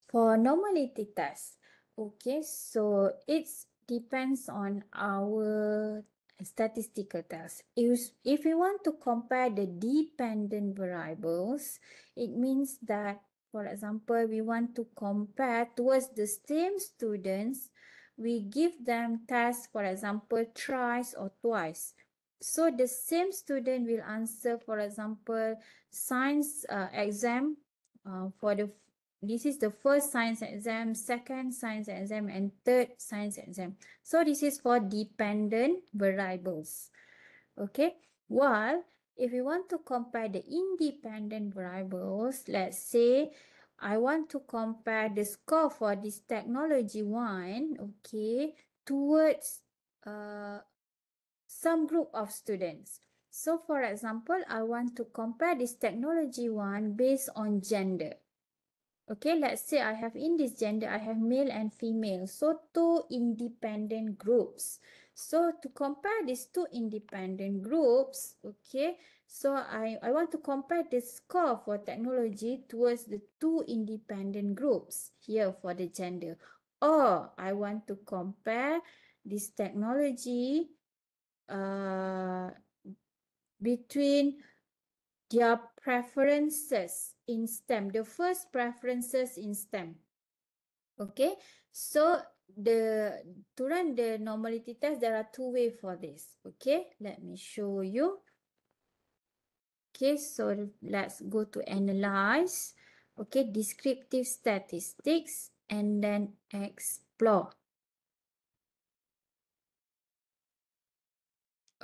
For normality test, okay, so it depends on our statistical test. If we want to compare the dependent variables, it means that, for example, we want to compare towards the same students, we give them tests, for example, thrice or twice. So the same student will answer, for example, science exam for the this is the first science exam, second science exam, and third science exam. So this is for dependent variables. Okay. While if we want to compare the independent variables, let's say I want to compare the score for this technology one, okay, towards some group of students. So for example, I want to compare this technology one based on gender. Okay, let's say I have in this gender, I have male and female. So two independent groups. So to compare these two independent groups, okay, so I want to compare the score for technology towards the two independent groups here for the gender. Or I want to compare this technology between their preferences in STEM. The first preferences in STEM. Okay, so to run the normality test, there are two ways for this. Okay, let me show you. Okay, so let's go to analyze. Okay, descriptive statistics and then explore.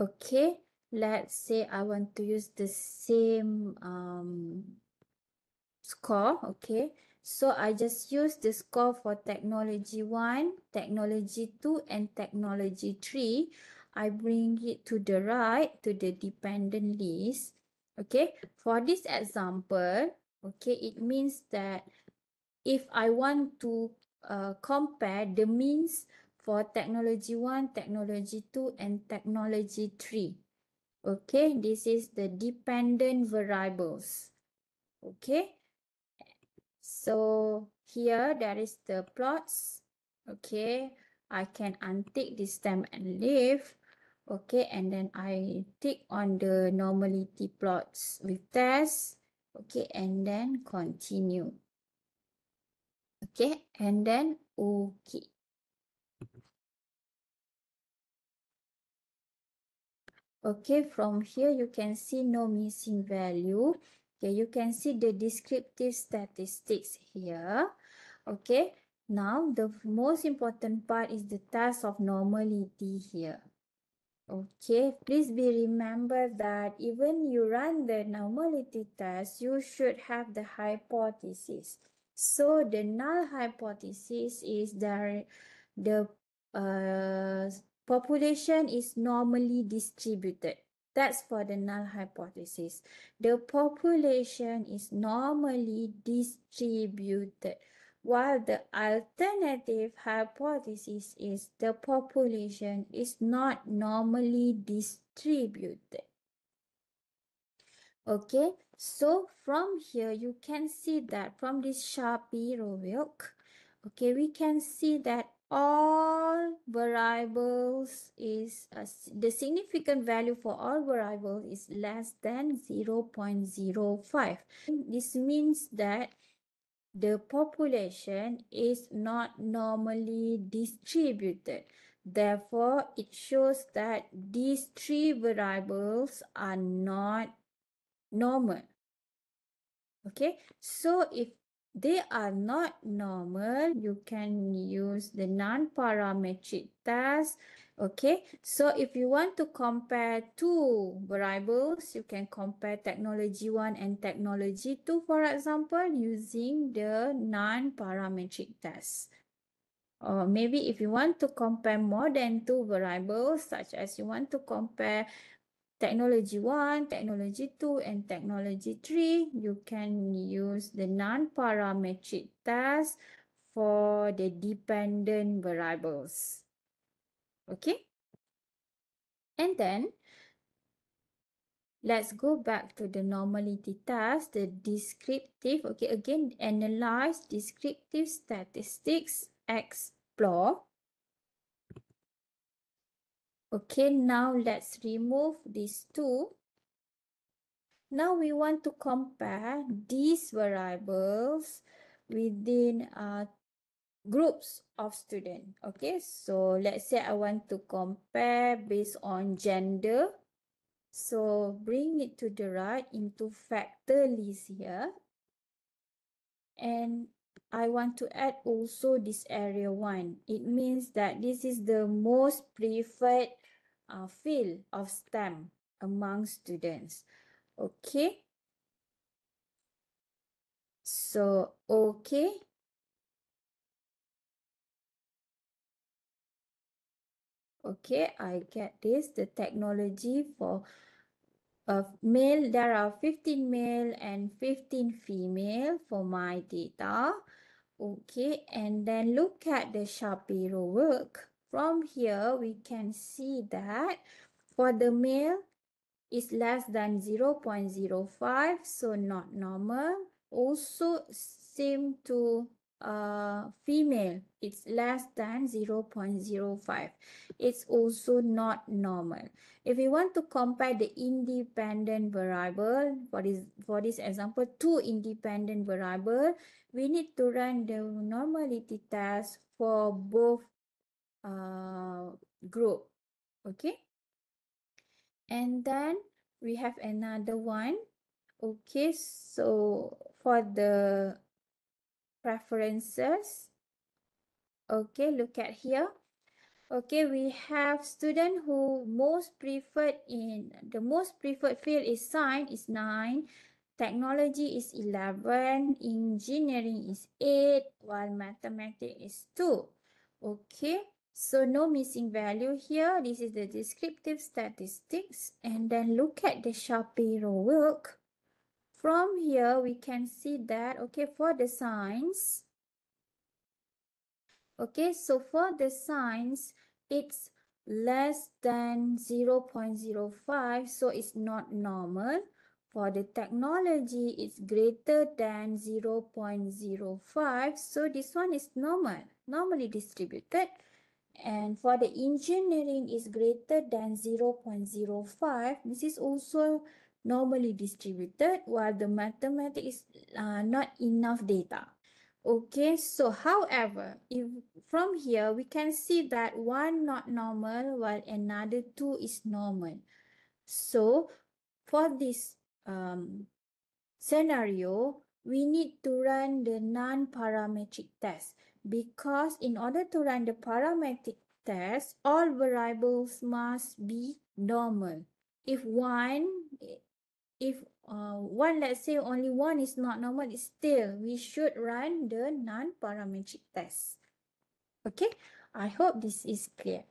Okay, let's say I want to use the same score. Okay, so I just use the score for technology 1, technology 2, and technology 3. I bring it to the right to the dependent list. Okay, for this example, okay, it means that if I want to compare the means for technology 1, technology 2, and technology 3. Okay, this is the dependent variables. Okay. So here there is the plots. Okay, I can untick this stem and leaf. Okay, and then I tick on the normality plots with test. Okay, and then continue. Okay, and then okay. Okay, from here you can see no missing value. Okay, you can see the descriptive statistics here. Okay, now the most important part is the task of normality here. Okay, please be remember that even you run the normality test, you should have the hypothesis. So the null hypothesis is that the population is normally distributed. That's for the null hypothesis. The population is normally distributed, while the alternative hypothesis is the population is not normally distributed. Okay, so from here you can see that from this Shapiro-Wilk, okay, we can see that all variables is the significant value for all variables is less than 0.05. This means that the population is not normally distributed. Therefore, it shows that these three variables are not normal. Okay, so if they are not normal, you can use the non-parametric test. Okay, so if you want to compare two variables, you can compare technology 1 and technology 2, for example, using the non-parametric test. Or maybe if you want to compare more than two variables, such as you want to compare technology 1, technology 2, and technology 3, you can use the non-parametric test for the dependent variables. Okay? And then let's go back to the normality test, the descriptive. Okay, again, analyze descriptive statistics, explore. Okay, now let's remove these two. Now we want to compare these variables within groups of students. Okay, so let's say I want to compare based on gender. So bring it to the right into factor list here. And I want to add also this area 1. It means that this is the most preferred field of STEM among students. Okay. So, okay. Okay, I get this. The technology for male, there are 15 male and 15 female for my data. Okay, and then look at the Shapiro work. From here, we can see that for the male, is less than 0.05, so not normal. Also, same to female, it's less than 0.05. It's also not normal. If we want to compare the independent variable, for this example, two independent variable, we need to run the normality test for both group. Okay. And then we have another one. Okay, so for the preferences, okay, look at here. Okay, we have student who most preferred in the most preferred field is science is 9, technology is 11, engineering is 8, while mathematics is 2. Okay, so no missing value here. This is the descriptive statistics. And then look at the Shapiro work. From here, we can see that, okay, for the science, okay, so for the science, it's less than 0.05, so it's not normal. For the technology, it's greater than 0.05, so this one is normal, normally distributed. And for the engineering is greater than 0.05, this is also normally distributed, while the mathematics is not enough data. Okay, so however, if from here we can see that one not normal while another two is normal. So for this scenario, we need to run the non-parametric test, because in order to run the parametric test, all variables must be normal. If one, let's say only one is not normal, still we should run the non-parametric test. Okay, I hope this is clear.